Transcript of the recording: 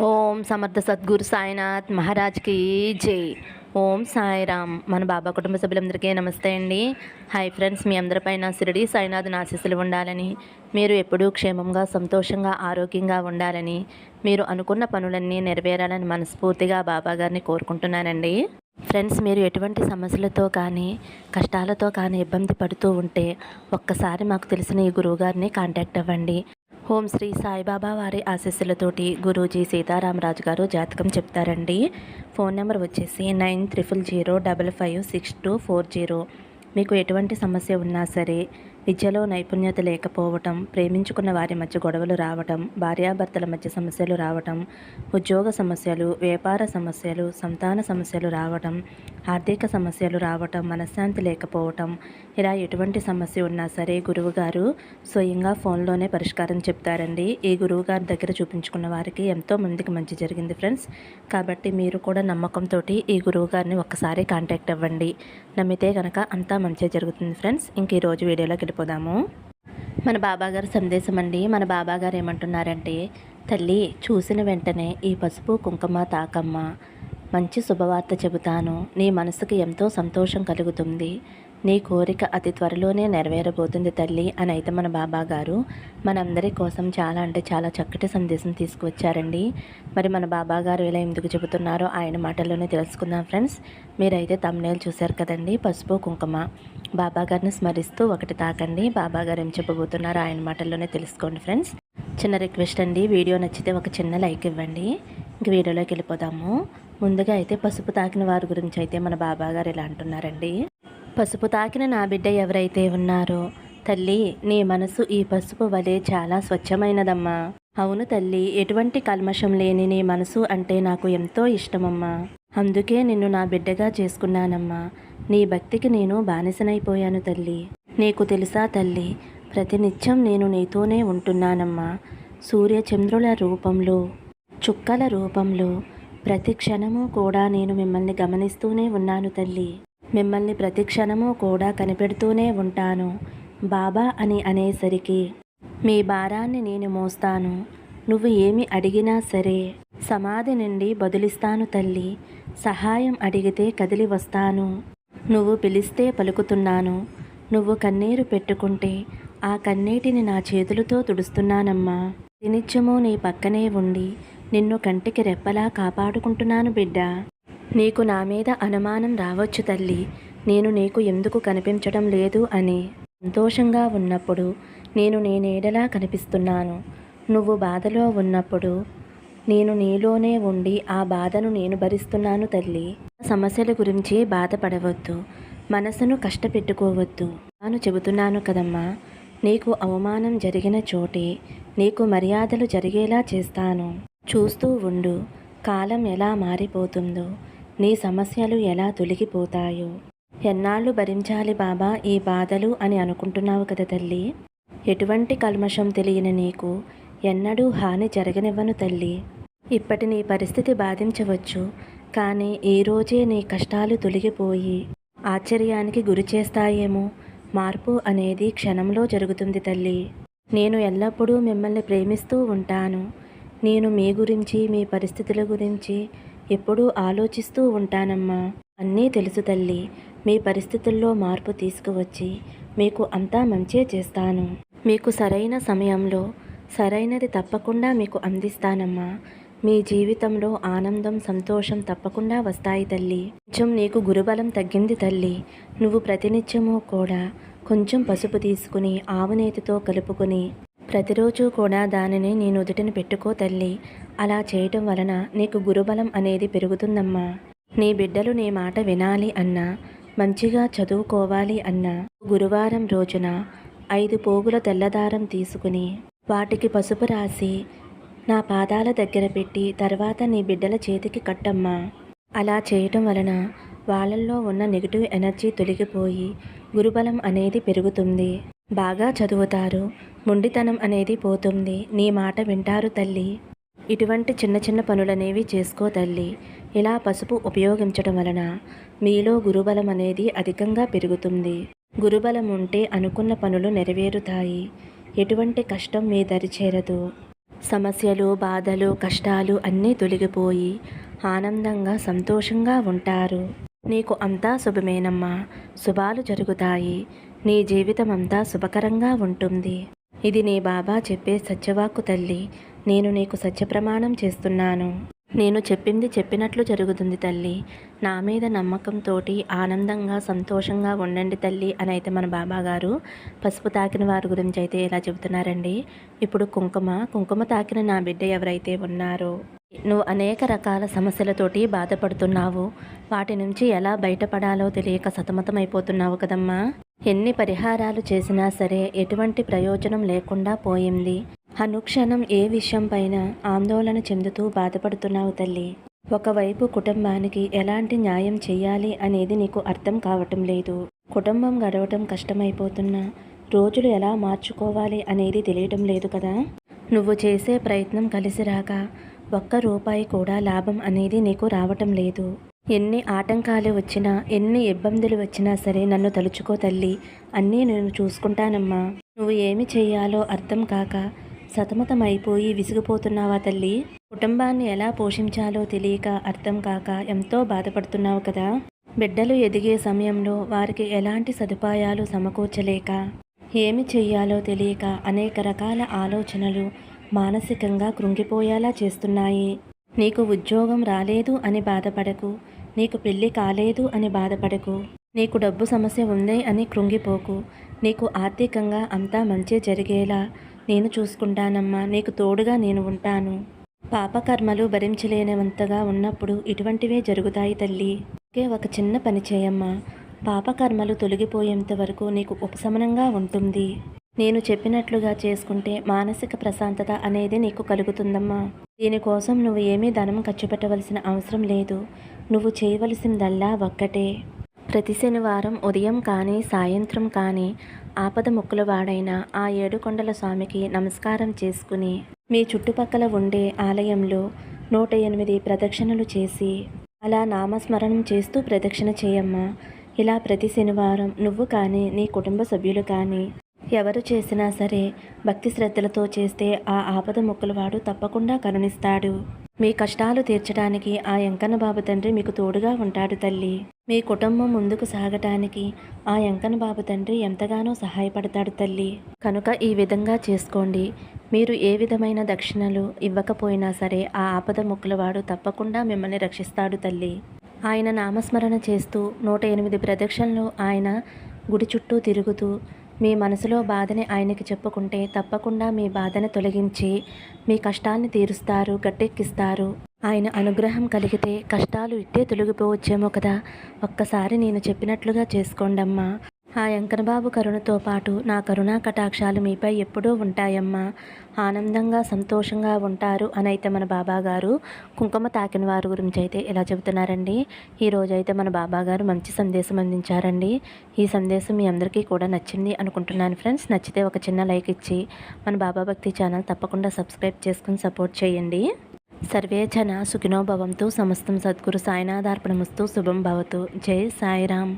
ఓం సమర్థ సద్గురు సాయినాథ్ మహారాజ్కి జై. ఓం సాయిరామ్. మన బాబా కుటుంబ సభ్యులందరికీ నమస్తే అండి. హాయ్ ఫ్రెండ్స్, మీ అందరిపైన షిరిడి సాయినాథ్ ఆశీస్సులు ఉండాలని, మీరు ఎప్పుడూ క్షేమంగా సంతోషంగా ఆరోగ్యంగా ఉండాలని, మీరు అనుకున్న పనులన్నీ నెరవేరాలని మనస్ఫూర్తిగా బాబా గారిని కోరుకుంటున్నానండి. ఫ్రెండ్స్, మీరు ఎటువంటి సమస్యలతో కానీ కష్టాలతో కానీ ఇబ్బంది పడుతూ ఉంటే ఒక్కసారి మాకు తెలిసిన ఈ గురువుగారిని కాంటాక్ట్ అవ్వండి. ఓం శ్రీ సాయిబాబా వారి ఆశీస్సులతోటి గురూజీ సీతారామరాజు గారు జాతకం చెప్తారండి. ఫోన్ నెంబర్ వచ్చేసి 9300556240. మీకు ఎటువంటి సమస్య ఉన్నా సరే, విద్యలో నైపుణ్యత లేకపోవటం, ప్రేమించుకున్న వారి మధ్య గొడవలు రావటం, భార్యాభర్తల మధ్య సమస్యలు రావటం, ఉద్యోగ సమస్యలు, వ్యాపార సమస్యలు, సంతాన సమస్యలు రావటం, ఆర్థిక సమస్యలు రావటం, మనశ్శాంతి లేకపోవటం, ఇలా ఎటువంటి సమస్య ఉన్నా సరే గురువుగారు స్వయంగా ఫోన్లోనే పరిష్కారం చెప్తారండి. ఈ గురువుగారి దగ్గర చూపించుకున్న వారికి ఎంతో మందికి మంచి జరిగింది ఫ్రెండ్స్. కాబట్టి మీరు కూడా నమ్మకంతో ఈ గురువుగారిని ఒక్కసారి కాంటాక్ట్ అవ్వండి. నమ్మితే కనుక అంతా మంచిగా జరుగుతుంది ఫ్రెండ్స్. ఇంక ఈరోజు వీడియోలోకి వెళ్ళిపోదాము. మన బాబాగారు సందేశం అండి. మన బాబాగారు ఏమంటున్నారంటే, తల్లి చూసిన వెంటనే ఈ పసుపు కుంకుమ తాకమ్మ, మంచి శుభవార్త చెబుతాను. నీ మనసుకి ఎంతో సంతోషం కలుగుతుంది. నీ కోరిక అతి త్వరలోనే నెరవేరబోతుంది తల్లి అని అయితే మన బాబాగారు మనందరి కోసం చాలా అంటే చాలా చక్కటి సందేశం తీసుకువచ్చారండి. మరి మన బాబాగారు ఇలా ఎందుకు చెబుతున్నారో ఆయన మాటల్లోనే తెలుసుకుందాం ఫ్రెండ్స్. మీరైతే తమ్నేల్ చూశారు కదండి, పసుపు కుంకుమ. బాబాగారిని స్మరిస్తూ ఒకటి తాకండి. బాబాగారు ఏం చెప్పబోతున్నారో ఆయన మాటల్లోనే తెలుసుకోండి ఫ్రెండ్స్. చిన్న రిక్వెస్ట్ అండి, వీడియో నచ్చితే ఒక చిన్న లైక్ ఇవ్వండి. ఇంక వీడియోలోకి వెళ్ళిపోదాము. ముందుగా అయితే పసుపు తాకిన వారి గురించి అయితే మన బాబాగారు ఇలా అంటున్నారండి. పసుపు తాకిన నా బిడ్డ ఎవరైతే ఉన్నారో, తల్లి నీ మనసు ఈ పసుపు వలె చాలా స్వచ్ఛమైనదమ్మా. అవును తల్లి, ఎటువంటి కల్మషం లేని నీ మనసు అంటే నాకు ఎంతో ఇష్టమమ్మా. అందుకే నిన్ను నా బిడ్డగా చేసుకున్నానమ్మా. నీ భక్తికి నేను బానిసనైపోయాను తల్లి. నీకు తెలుసా తల్లి, ప్రతినిత్యం నేను నీతోనే ఉంటున్నానమ్మా. సూర్యచంద్రుల రూపంలో, చుక్కల రూపంలో ప్రతి క్షణము కూడా నేను మిమ్మల్ని గమనిస్తూనే ఉన్నాను తల్లి. మిమ్మల్ని ప్రతి క్షణము కూడా కనిపెడుతూనే ఉంటాను. బాబా అని అనేసరికి మీ భారాన్ని నేను మోస్తాను. నువ్వు ఏమి అడిగినా సరే సమాధి నుండి బదులిస్తాను తల్లి. సహాయం అడిగితే కదిలి వస్తాను. నువ్వు పిలిస్తే పలుకుతున్నాను. నువ్వు కన్నీరు పెట్టుకుంటే ఆ కన్నీటిని నా చేతులతో తుడుస్తున్నానమ్మా. నిత్యము నీ పక్కనే ఉండి నిన్ను కంటికి రెప్పలా కాపాడుకుంటున్నాను బిడ్డ. నీకు నా మీద అనుమానం రావచ్చు తల్లి, నేను నీకు ఎందుకు కనిపించడం లేదు అని. సంతోషంగా ఉన్నప్పుడు నేను నీ నీడలా కనిపిస్తున్నాను. నువ్వు బాధలో ఉన్నప్పుడు నేను నీలోనే ఉండి ఆ బాధను నేను భరిస్తున్నాను తల్లి. సమస్యల గురించి బాధపడవద్దు, మనసును కష్టపెట్టుకోవద్దు. నేను చెబుతున్నాను కదమ్మా, నీకు అవమానం జరిగిన చోటే నీకు మర్యాదలు జరిగేలా చేస్తాను. చూస్తూ ఉండు, కాలం ఎలా మారిపోతుందో, నీ సమస్యలు ఎలా తొలగిపోతాయో. ఎన్నాళ్ళు భరించాలి బాబా ఈ బాధలు అని అనుకుంటున్నావు కదా తల్లి. ఎటువంటి కల్మషం తెలియని నీకు ఎన్నడూ హాని జరగనివ్వను తల్లి. ఇప్పటి నీ పరిస్థితి బాధించవచ్చు, కానీ ఈరోజే నీ కష్టాలు తొలగిపోయి ఆశ్చర్యానికి గురి చేస్తాయేమో. మార్పు అనేది క్షణంలో జరుగుతుంది తల్లి. నేను ఎల్లప్పుడూ మిమ్మల్ని ప్రేమిస్తూ ఉంటాను. నేను మీ గురించి, మీ పరిస్థితుల గురించి ఎప్పుడూ ఆలోచిస్తూ ఉంటానమ్మా. అన్నీ తెలుసు తల్లి. మీ పరిస్థితుల్లో మార్పు తీసుకువచ్చి మీకు అంతా మంచే చేస్తాను. మీకు సరైన సమయంలో సరైనది తప్పకుండా మీకు అందిస్తానమ్మా. మీ జీవితంలో ఆనందం, సంతోషం తప్పకుండా వస్తాయి తల్లి. కొంచెం నీకు గురుబలం తగ్గింది తల్లి. నువ్వు ప్రతినిత్యము కూడా కొంచెం పసుపు తీసుకుని ఆవునేతితో కలుపుకొని ప్రతిరోజు కూడా దానిని నీ నుదుటిని పెట్టుకో తల్లి. అలా చేయటం వలన నీకు గురుబలం అనేది పెరుగుతుందమ్మా. నీ బిడ్డలు నీ మాట వినాలి అన్నా, మంచిగా చదువుకోవాలి అన్నా, గురువారం రోజున 5 పోగుల తెల్లదారం తీసుకుని వాటికి పసుపు రాసి నా పాదాల దగ్గర పెట్టి తర్వాత నీ బిడ్డల చేతికి కట్టమ్మా. అలా చేయటం వలన వాళ్ళల్లో ఉన్న నెగిటివ్ ఎనర్జీ తొలగిపోయి గురుబలం అనేది పెరుగుతుంది. బాగా చదువుతారు, మొండితనం అనేది పోతుంది. నీ మాట వింటారు తల్లి. ఇటువంటి చిన్న చిన్న పనులనేవి చేసుకో తల్లి. ఇలా పసుపు ఉపయోగించడం వలన మీలో గురుబలం అనేది అధికంగా పెరుగుతుంది. గురుబలం ఉంటే అనుకున్న పనులు నెరవేరుతాయి. ఎటువంటి కష్టం మీ దరి చేరదు. సమస్యలు, బాధలు, కష్టాలు అన్నీ తొలగిపోయి ఆనందంగా, సంతోషంగా ఉంటారు. నీకు అంతా శుభమేనమ్మా. శుభాలు జరుగుతాయి. నీ జీవితం అంతా శుభకరంగా ఉంటుంది. ఇది నీ బాబా చెప్పే సత్యవాక్కు తల్లి. నేను నీకు సత్యప్రమాణం చేస్తున్నాను. నేను చెప్పింది చెప్పినట్లు జరుగుతుంది తల్లి. నా మీద నమ్మకంతోటి ఆనందంగా, సంతోషంగా ఉండండి తల్లి అని అయితే మన బాబాగారు పసుపు తాకిన వారి గురించి అయితే ఇలా చెబుతున్నారండి. ఇప్పుడు కుంకుమ తాకిన నా బిడ్డ ఎవరైతే ఉన్నారో, నువ్వు అనేక రకాల సమస్యలతోటి బాధపడుతున్నావు. వాటి నుంచి ఎలా బయటపడాలో తెలియక సతమతమైపోతున్నావు కదమ్మా. ఎన్ని పరిహారాలు చేసినా సరే ఎటువంటి ప్రయోజనం లేకుండా పోయింది. అనుక్షణం ఏ విషయం పైన ఆందోళన చెందుతూ బాధపడుతున్నావు తల్లి. ఒకవైపు కుటుంబానికి ఎలాంటి న్యాయం చెయ్యాలి అనేది నీకు అర్థం కావటం లేదు. కుటుంబం గడవటం కష్టమైపోతున్నా రోజులు ఎలా మార్చుకోవాలి అనేది తెలియటం లేదు కదా. నువ్వు చేసే ప్రయత్నం కలిసి రాక ఒక్క రూపాయి కూడా లాభం అనేది నీకు రావటం లేదు. ఎన్ని ఆటంకాలు వచ్చినా, ఎన్ని ఇబ్బందులు వచ్చినా సరే నన్ను తలుచుకో తల్లి. అన్నీ నేను చూసుకుంటానమ్మా. నువ్వు ఏమి చెయ్యాలో అర్థం కాక సతమతమైపోయి విసిగిపోతున్నావా తల్లి? కుటుంబాన్ని ఎలా పోషించాలో తెలియక, అర్థం కాక ఎంతో బాధపడుతున్నావు కదా. బిడ్డలు ఎదిగే సమయంలో వారికి ఎలాంటి సదుపాయాలు సమకూర్చలేక, ఏమి చెయ్యాలో తెలియక అనేక రకాల ఆలోచనలు మానసికంగా కృంగిపోయేలా చేస్తున్నాయి. నీకు ఉద్యోగం రాలేదు అని బాధపడకు. నీకు పెళ్లి కాలేదు అని బాధపడకు. నీకు డబ్బు సమస్య ఉంది అని కృంగిపోకు. నీకు ఆర్థికంగా అంతా మంచి జరిగేలా నేను చూసుకుంటానమ్మా. నీకు తోడుగా నేను ఉంటాను. పాపకర్మలు భరించలేనంతగా ఉన్నప్పుడు ఇటువంటివే జరుగుతాయి తల్లి. ఒకే ఒక చిన్న పని చేయమ్మా. పాపకర్మలు తొలగిపోయేంత వరకు నీకు ఉపశమనంగా ఉంటుంది. నేను చెప్పినట్లుగా చేసుకుంటే మానసిక ప్రశాంతత అనేది నీకు కలుగుతుందమ్మా. దీనికోసం నువ్వు ఏమీ ధనం ఖర్చు పెట్టవలసిన అవసరం లేదు. నువ్వు చేయవలసిందల్లా ఒక్కటే. ప్రతి శనివారం ఉదయం కానీ, సాయంత్రం కానీ ఆపద మొక్కుల వాడైన ఆ ఏడుకొండల స్వామికి నమస్కారం చేసుకుని మీ చుట్టుపక్కల ఉండే ఆలయంలో 108 ప్రదక్షిణలు చేసి అలా నామస్మరణం చేస్తూ ప్రదక్షిణ చేయమ్మా. ఇలా ప్రతి శనివారం నువ్వు కానీ, నీ కుటుంబ సభ్యులు కానీ ఎవరు చేసినా సరే భక్తి శ్రద్ధలతో చేస్తే ఆ ఆపద మొక్కులవాడు తప్పకుండా కరుణిస్తాడు. మీ కష్టాలు తీర్చడానికి ఆ ఎంకన్న బాబు తండ్రి మీకు తోడుగా ఉంటాడు తల్లి. మీ కుటుంబం ముందుకు సాగటానికి ఆ ఎంకన్న బాబు తండ్రి ఎంతగానో సహాయపడతాడు తల్లి. కనుక ఈ విధంగా చేసుకోండి. మీరు ఏ విధమైన దక్షిణలు ఇవ్వకపోయినా సరే ఆ ఆపద మొక్కులవాడు తప్పకుండా మిమ్మల్ని రక్షిస్తాడు తల్లి. ఆయన నామస్మరణ చేస్తూ 108 ప్రదక్షిణలు ఆయన గుడి చుట్టూ తిరుగుతూ మీ మనసులో బాధని ఆయనకి చెప్పుకుంటే తప్పకుండా మీ బాధను తొలగించి మీ కష్టాన్ని తీరుస్తారు, గట్టెక్కిస్తారు. ఆయన అనుగ్రహం కలిగితే కష్టాలు ఇట్టే తొలగిపోవచ్చేమో కదా. ఒక్కసారి నేను చెప్పినట్లుగా చేసుకోండమ్మా. ఆ వెంకన్నబాబు కరుణతో పాటు నా కరుణా కటాక్షాలు మీపై ఎప్పుడూ ఉంటాయమ్మా. ఆనందంగా, సంతోషంగా ఉంటారు అని అయితే మన బాబాగారు కుంకుమ తాకిన వారి గురించి అయితే ఇలా చెబుతున్నారండి. ఈరోజైతే మన బాబాగారు మంచి సందేశం అందించారండి. ఈ సందేశం మీ అందరికీ కూడా నచ్చింది అనుకుంటున్నాను ఫ్రెండ్స్. నచ్చితే ఒక చిన్న లైక్ ఇచ్చి మన బాబా భక్తి ఛానల్ తప్పకుండా సబ్స్క్రైబ్ చేసుకుని సపోర్ట్ చేయండి. సర్వే జన సుఖినో భవంతు. సమస్తం సద్గురు సాయినాథార్పణమస్తు. శుభం భవతు. జై సాయిరామ్.